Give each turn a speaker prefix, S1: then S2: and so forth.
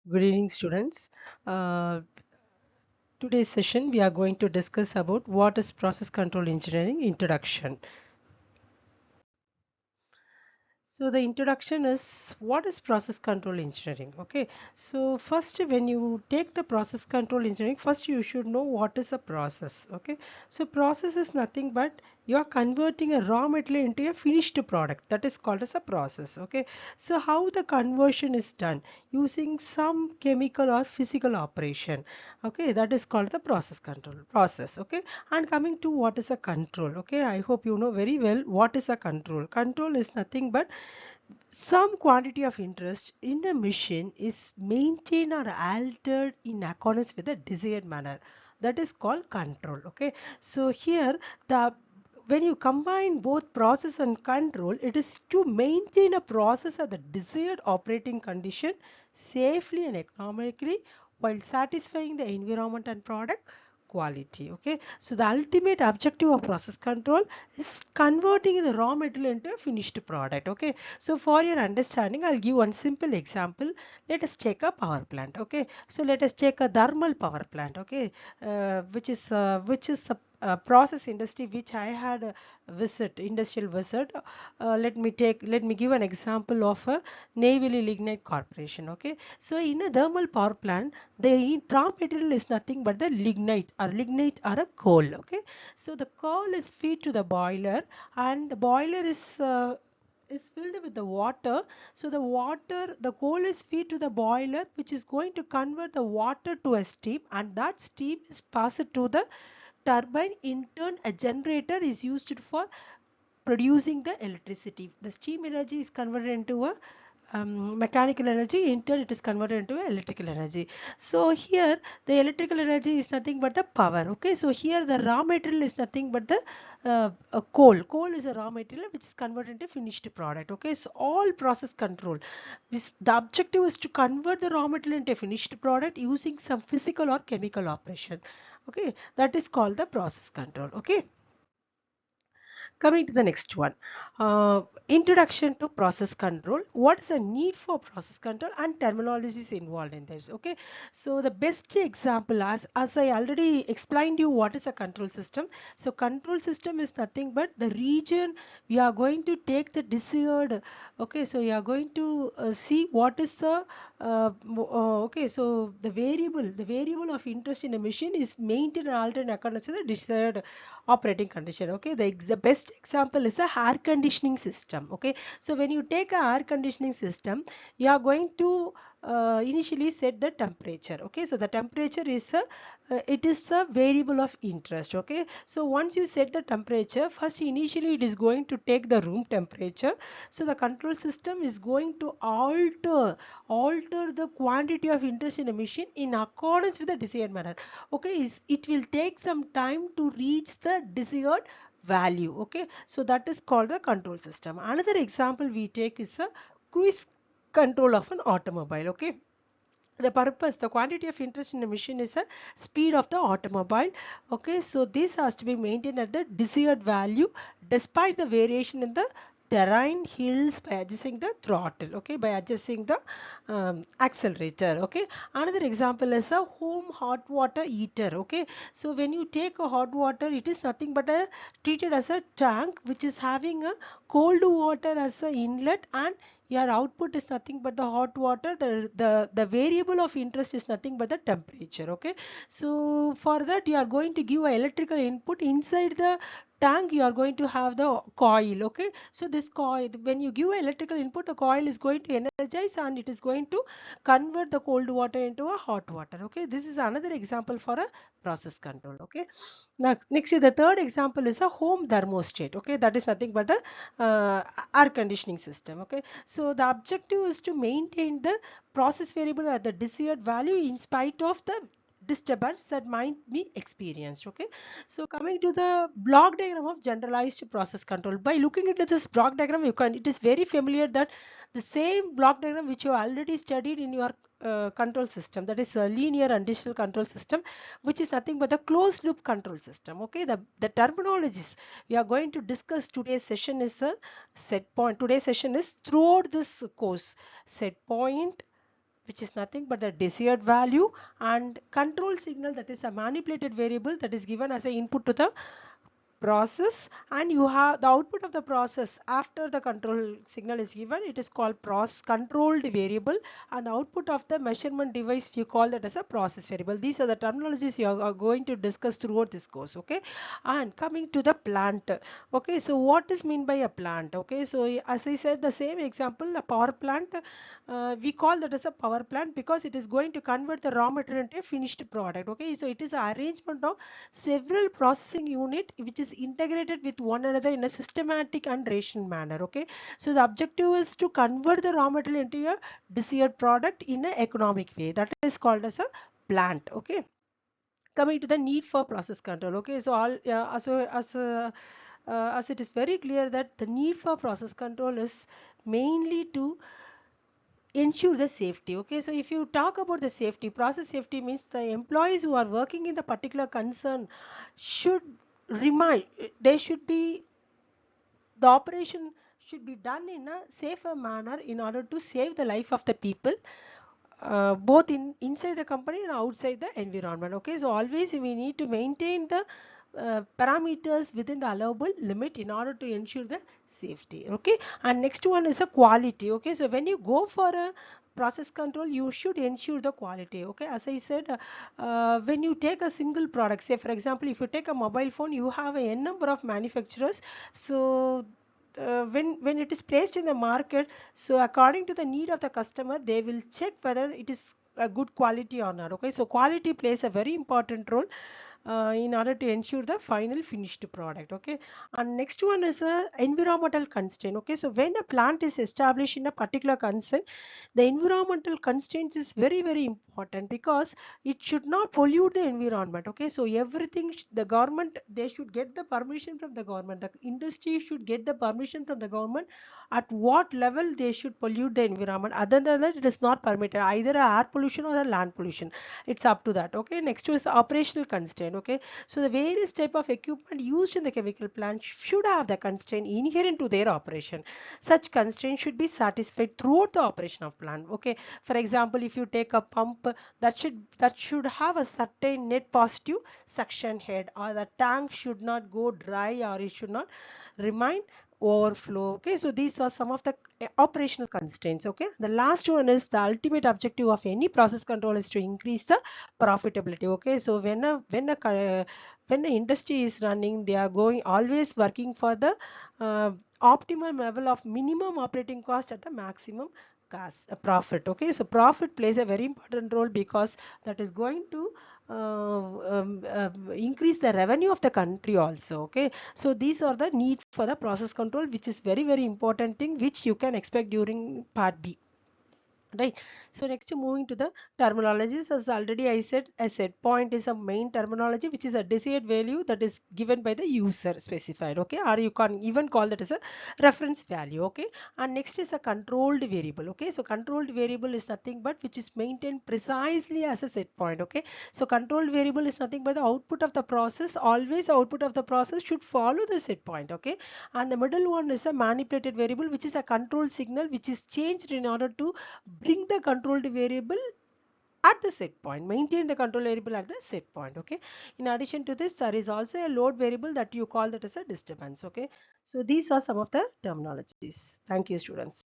S1: Good evening, students. Uh, Today's session we are going to discuss about what is process control engineering introduction. So the introduction is what is process control engineering. Okay, so first when you take the process control engineering, first you should know what is a process. Okay, so process is nothing but you are converting a raw material into a finished product, that is called as a process. Okay, so how the conversion is done using some chemical or physical operation. Okay, that is called the process control process. Okay, and coming to what is a control. Okay, I hope you know very well what is a control. Control is nothing but some quantity of interest in the machine is maintained or altered in accordance with the desired manner. That is called control. Okay, so here the when you combine both process and control, it is to maintain a process at the desired operating condition safely and economically while satisfying the environment and product quality. Okay, so the ultimate objective of process control is converting the raw material into a finished product. Okay, so for your understanding, I'll give one simple example. Let us take a power plant. Okay, so let us take a thermal power plant. Okay, which is a process industry which I had a industrial visit. Let me give an example of a Neyveli Lignite Corporation. Okay, so in a thermal power plant, the raw material is nothing but the lignite or a coal. Okay, so the coal is fed to the boiler, and the boiler is filled with the water. So the coal is fed to the boiler, which is going to convert the water to a steam, and that steam is passed to the turbine. In turn, a generator is used for producing the electricity. The steam energy is converted into a mechanical energy. In turn, it is converted into electrical energy. So here the electrical energy is nothing but the power. Okay, so here the raw material is nothing but the coal is a raw material which is converted into finished product. Okay, so all process control, the objective is to convert the raw material into a finished product using some physical or chemical operation. Okay, that is called the process control. Okay, coming to the next one, introduction to process control. What is the need for process control and terminologies involved in this? Okay, so the best example, as I already explained you what is a control system. So control system is nothing but the region we are going to take the desired. Okay, so you are going to see what is the okay, so the variable of interest in a machine is maintained and altered according to the desired operating condition. Okay, the best example is a air conditioning system. Okay, so when you take a air conditioning system, you are going to initially set the temperature. Okay, so the temperature is a it is a variable of interest. Okay, so once you set the temperature, first initially it is going to take the room temperature. So the control system is going to alter the quantity of interest in a machine in accordance with the desired manner. Okay, it will take some time to reach the desired value. Okay, so that is called the control system. Another example we take is a quiz control of an automobile. Okay, the quantity of interest in the machine is a speed of the automobile. Okay, so this has to be maintained at the desired value despite the variation in the terrain, hills, by adjusting the throttle. Okay, by adjusting the accelerator. Okay, another example is a home hot water heater. Okay, so when you take a hot water, it is nothing but a treated as a tank which is having a cold water as a inlet, and your output is nothing but the hot water. The variable of interest is nothing but the temperature. Okay, so for that you are going to give a electrical input inside the tank. You are going to have the coil. Okay, so this coil, when you give electrical input, the coil is going to energize and it is going to convert the cold water into a hot water. Okay, this is another example for a process control. Okay, now next the third example is a home thermostat. Okay, that is nothing but the air conditioning system. Okay, so the objective is to maintain the process variable at the desired value in spite of the disturbance that might be experienced. Okay, so coming to the block diagram of generalized process control, by looking into this block diagram, you can, it is very familiar that the same block diagram which you already studied in your control system, that is a linear and digital control system, which is nothing but the closed loop control system. Okay, the terminologies we are going to discuss today's session is a set point. Today's session is throughout this course: set point, which is nothing but the desired value, and control signal, that is a manipulated variable that is given as an input to the process, and you have the output of the process after the control signal is given, it is called process controlled variable, and the output of the measurement device you call that as a process variable. These are the terminologies you are going to discuss throughout this course. Okay, and coming to the plant. Okay, so what is mean by a plant? Okay, so as I said, the same example, a power plant, we call that as a power plant because it is going to convert the raw material into a finished product. Okay, so it is an arrangement of several processing unit which is integrated with one another in a systematic and rational manner. Okay, so the objective is to convert the raw material into a desired product in an economic way, that is called as a plant. Okay, coming to the need for process control. Okay, so all as it is very clear that the need for process control is mainly to ensure the safety. Okay, so if you talk about the safety, process safety means the employees who are working in the particular concern should remind, they should be, the operation should be done in a safer manner in order to save the life of the people, both inside the company and outside the environment. Okay, so always we need to maintain the parameters within the allowable limit in order to ensure the safety. Okay, and next one is a quality. Okay, so when you go for a process control, you should ensure the quality. Okay, as I said, when you take a single product, say for example, if you take a mobile phone, you have a n number of manufacturers. So when it is placed in the market, so according to the need of the customer, they will check whether it is a good quality or not. Okay, so quality plays a very important role in order to ensure the final finished product. Okay, and next one is a environmental constraint. Okay, so when a plant is established in a particular concern, the environmental constraints is very important because it should not pollute the environment. Okay, so everything the government, they should get the permission from the government, the industry should get the permission from the government at what level they should pollute the environment. Other than that, it is not permitted, either a air pollution or a land pollution, it's up to that. Okay, next is operational constraint. Okay, so the various type of equipment used in the chemical plant should have the constraint inherent to their operation. Such constraints should be satisfied throughout the operation of plant. Okay, for example, if you take a pump, that should have a certain net positive suction head, or the tank should not go dry, or it should not remain overflow. Okay, so these are some of the operational constraints. Okay, the last one is the ultimate objective of any process control is to increase the profitability. Okay, so when the industry is running, they are going always working for the uh, optimum level of minimum operating cost at the maximum cost, profit. Okay, so profit plays a very important role because that is going to increase the revenue of the country also. Okay, so these are the need for the process control, which is very important thing which you can expect during part B. Right. So next moving to the terminologies, as already I said, a set point is a main terminology which is a desired value that is given by the user specified. Okay, or you can even call that as a reference value. Okay, and next is a controlled variable. Okay, so controlled variable is nothing but which is maintained precisely as a set point. Okay, so controlled variable is nothing but the output of the process. Always output of the process should follow the set point. Okay, and the middle one is a manipulated variable, which is a control signal which is changed in order to bring the controlled variable at the set point, maintain the control variable at the set point. Okay, in addition to this, there is also a load variable that you call that as a disturbance. Okay, so these are some of the terminologies. Thank you, students.